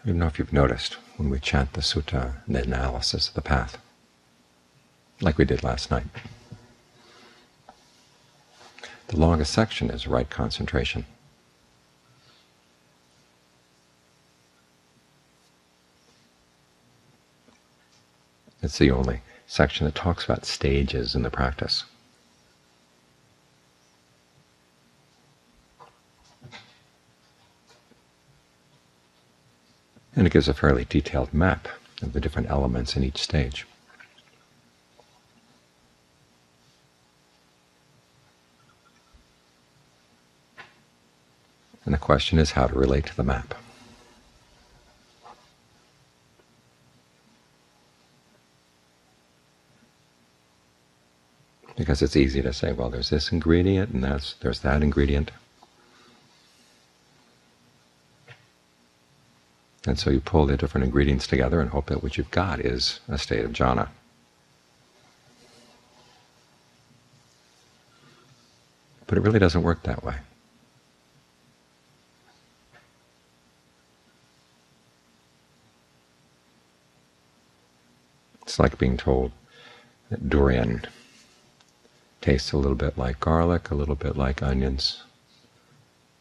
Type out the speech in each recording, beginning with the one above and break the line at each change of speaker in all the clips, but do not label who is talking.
I don't know if you've noticed when we chant the sutta, the analysis of the path, like we did last night, the longest section is right concentration. It's the only section that talks about stages in the practice. And it gives a fairly detailed map of the different elements in each stage. And the question is how to relate to the map. Because it's easy to say, well, there's this ingredient and there's that ingredient. And so you pull the different ingredients together and hope that what you've got is a state of jhana. But it really doesn't work that way. It's like being told that durian tastes a little bit like garlic, a little bit like onions,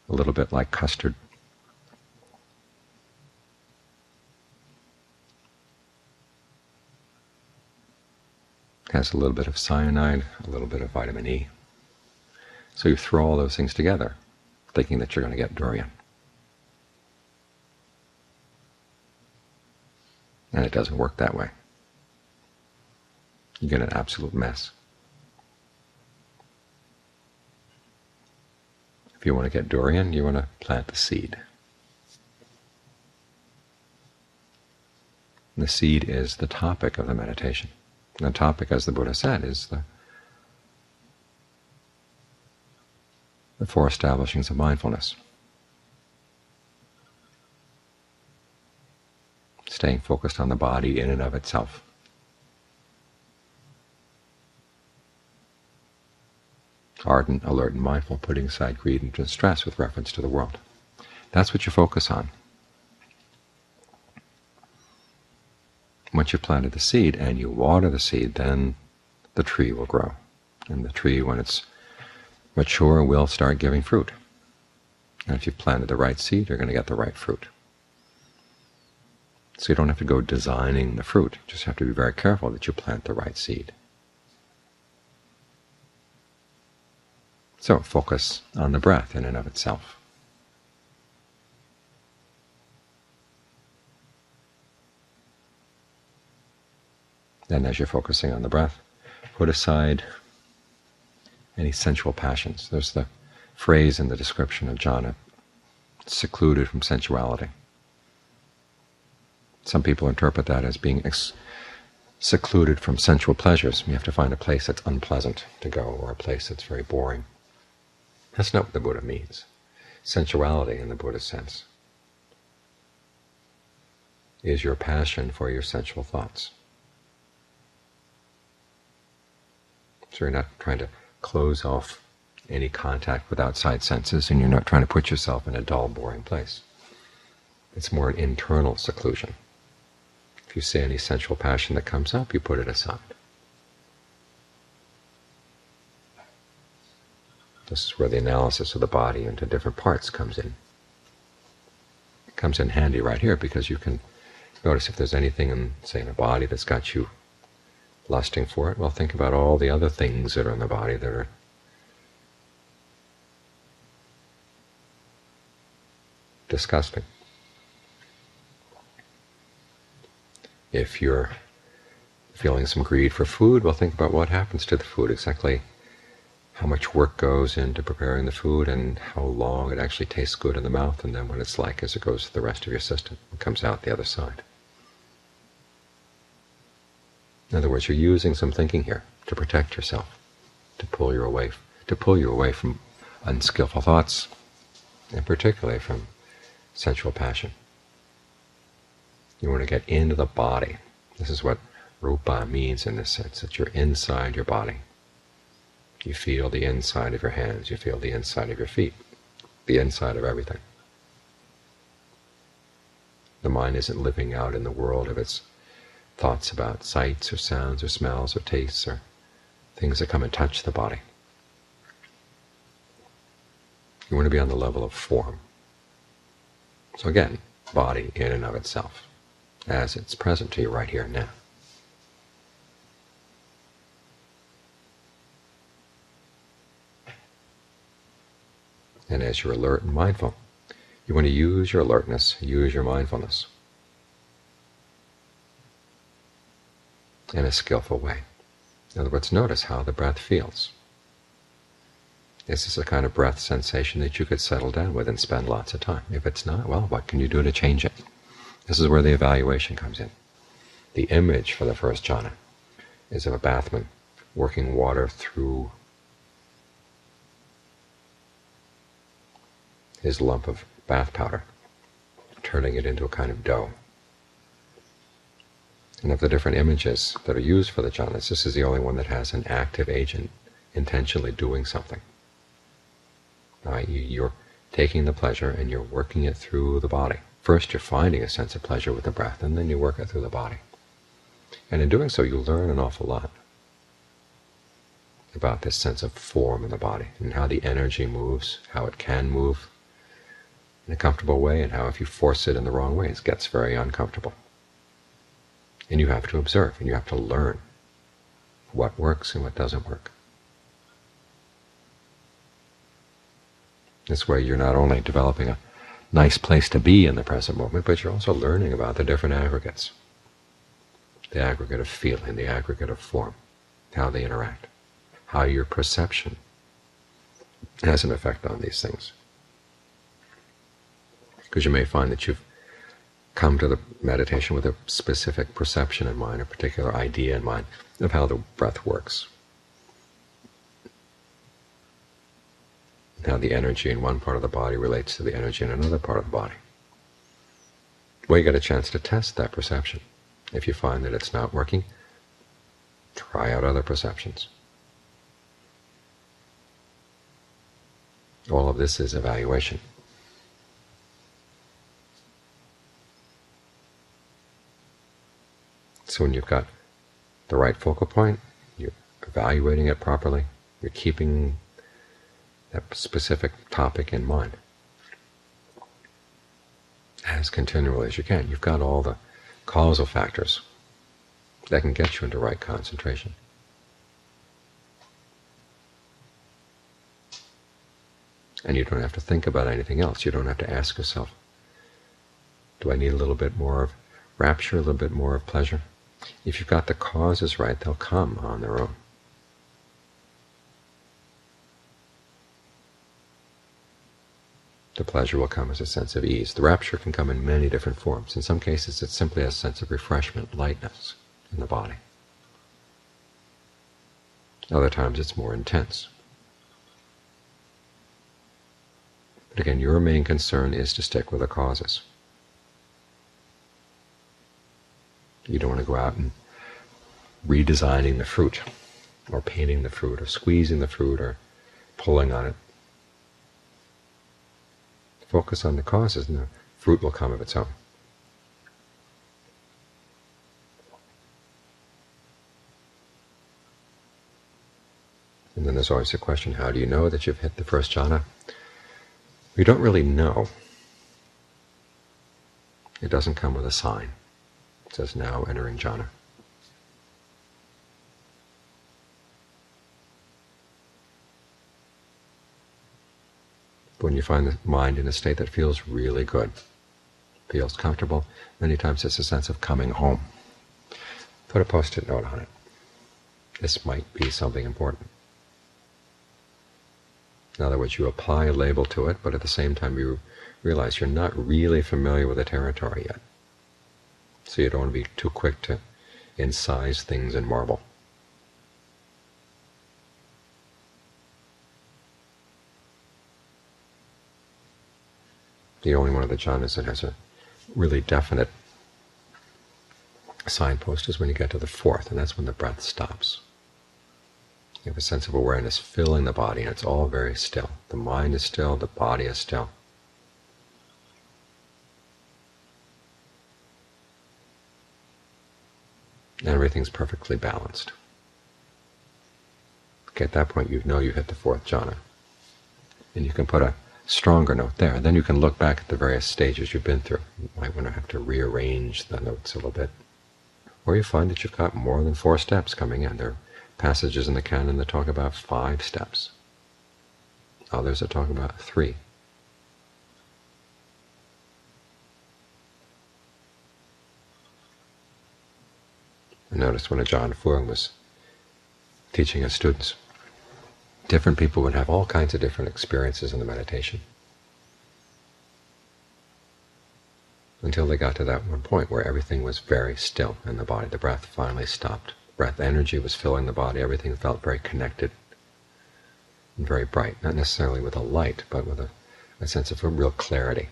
a little bit like custard. It has a little bit of cyanide, a little bit of vitamin E. So you throw all those things together, thinking that you're going to get durian. And it doesn't work that way. You get an absolute mess. If you want to get durian, you want to plant the seed. And the seed is the topic of the meditation. And the topic, as the Buddha said, is the four establishings of mindfulness. Staying focused on the body in and of itself. Ardent, alert, and mindful, putting aside greed and distress with reference to the world. That's what you focus on. Once you've planted the seed and you water the seed, then the tree will grow. And the tree, when it's mature, will start giving fruit. And if you've planted the right seed, you're going to get the right fruit. So you don't have to go designing the fruit. You just have to be very careful that you plant the right seed. So focus on the breath in and of itself. Then as you're focusing on the breath, put aside any sensual passions. There's the phrase in the description of jhana, secluded from sensuality. Some people interpret that as being secluded from sensual pleasures. You have to find a place that's unpleasant to go, or a place that's very boring. That's not what the Buddha means. Sensuality, in the Buddha's sense, is your passion for your sensual thoughts. So you're not trying to close off any contact with outside senses, and you're not trying to put yourself in a dull, boring place. It's more an internal seclusion. If you see any sensual passion that comes up, you put it aside. This is where the analysis of the body into different parts comes in. It comes in handy right here because you can notice if there's anything in, say, in a body that's got you lusting for it. Well, think about all the other things that are in the body that are disgusting. If you're feeling some greed for food, well, think about what happens to the food, exactly how much work goes into preparing the food and how long it actually tastes good in the mouth, and then what it's like as it goes to the rest of your system and comes out the other side. In other words, you're using some thinking here to protect yourself, to pull you away from unskillful thoughts, and particularly from sensual passion. You want to get into the body. This is what rupa means in this sense, that you're inside your body. You feel the inside of your hands, you feel the inside of your feet, the inside of everything. The mind isn't living out in the world of its thoughts about sights or sounds or smells or tastes or things that come and touch the body. You want to be on the level of form. So again, body in and of itself, as it's present to you right here and now. And as you're alert and mindful, you want to use your alertness, use your mindfulness in a skillful way. In other words, notice how the breath feels. Is this a kind of breath sensation that you could settle down with and spend lots of time? If it's not, well, what can you do to change it? This is where the evaluation comes in. The image for the first jhana is of a bathman working water through his lump of bath powder, turning it into a kind of dough. And of the different images that are used for the jhanas, this is the only one that has an active agent intentionally doing something. You're taking the pleasure and you're working it through the body. First you're finding a sense of pleasure with the breath, and then you work it through the body. And in doing so you learn an awful lot about this sense of form in the body, and how the energy moves, how it can move in a comfortable way, and how if you force it in the wrong way, it gets very uncomfortable. And you have to observe, and you have to learn what works and what doesn't work. This way you're not only developing a nice place to be in the present moment, but you're also learning about the different aggregates. The aggregate of feeling, the aggregate of form, how they interact, how your perception has an effect on these things. Because you may find that you've come to the meditation with a specific perception in mind, a particular idea in mind of how the breath works, how the energy in one part of the body relates to the energy in another part of the body. Well, you get a chance to test that perception. If you find that it's not working, try out other perceptions. All of this is evaluation. So when you've got the right focal point, you're evaluating it properly, you're keeping that specific topic in mind as continually as you can. You've got all the causal factors that can get you into right concentration. And you don't have to think about anything else. You don't have to ask yourself, do I need a little bit more of rapture, a little bit more of pleasure? If you've got the causes right, they'll come on their own. The pleasure will come as a sense of ease. The rapture can come in many different forms. In some cases it's simply a sense of refreshment, lightness in the body. Other times it's more intense. But again, your main concern is to stick with the causes. You don't want to go out and redesigning the fruit, or painting the fruit, or squeezing the fruit, or pulling on it. Focus on the causes, and the fruit will come of its own. And then there's always the question, how do you know that you've hit the first jhana? We don't really know. It doesn't come with a sign. It says, now entering jhana. When you find the mind in a state that feels really good, feels comfortable, many times it's a sense of coming home. Put a post-it note on it. This might be something important. In other words, you apply a label to it, but at the same time you realize you're not really familiar with the territory yet. So you don't want to be too quick to incise things in marble. The only one of the jhanas that has a really definite signpost is when you get to the fourth, and that's when the breath stops. You have a sense of awareness filling the body, and it's all very still. The mind is still, the body is still. and everything's perfectly balanced. Okay, at that point you know you hit the fourth jhana, and you can put a stronger note there. Then you can look back at the various stages you've been through. You might want to have to rearrange the notes a little bit. Or you find that you've got more than 4 steps coming in. There are passages in the canon that talk about 5 steps. Others that talk about 3. I noticed when Ajahn Fuang was teaching his students, different people would have all kinds of different experiences in the meditation, until they got to that one point where everything was very still in the body. The breath finally stopped. Breath energy was filling the body. Everything felt very connected and very bright, not necessarily with a light, but with a sense of a real clarity.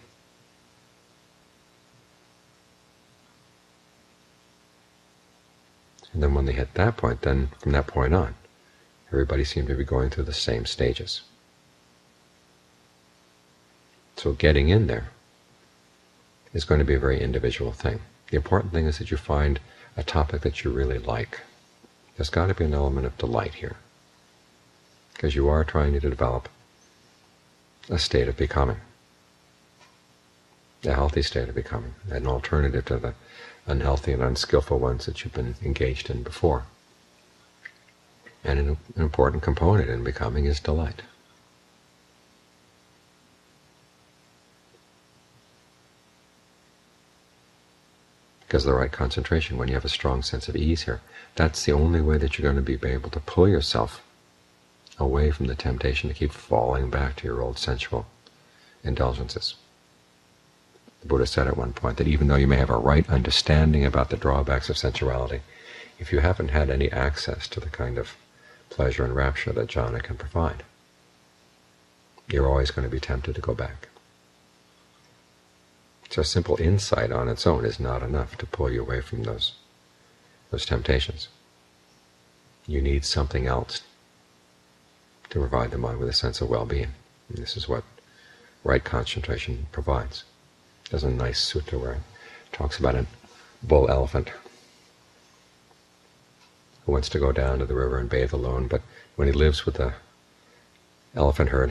And then when they hit that point, then from that point on, everybody seemed to be going through the same stages. So getting in there is going to be a very individual thing. The important thing is that you find a topic that you really like. There's got to be an element of delight here, because you are trying to develop a state of becoming, a healthy state of becoming, an alternative to the unhealthy and unskillful ones that you've been engaged in before. And an important component in becoming is delight. Because the right concentration, when you have a strong sense of ease here, that's the only way that you're going to be able to pull yourself away from the temptation to keep falling back to your old sensual indulgences. The Buddha said at one point that even though you may have a right understanding about the drawbacks of sensuality, if you haven't had any access to the kind of pleasure and rapture that jhana can provide, you're always going to be tempted to go back. So simple insight on its own is not enough to pull you away from those temptations. You need something else to provide the mind with a sense of well-being. And this is what right concentration provides. There's a nice sutta where it talks about a bull elephant who wants to go down to the river and bathe alone, but when he lives with the elephant herd,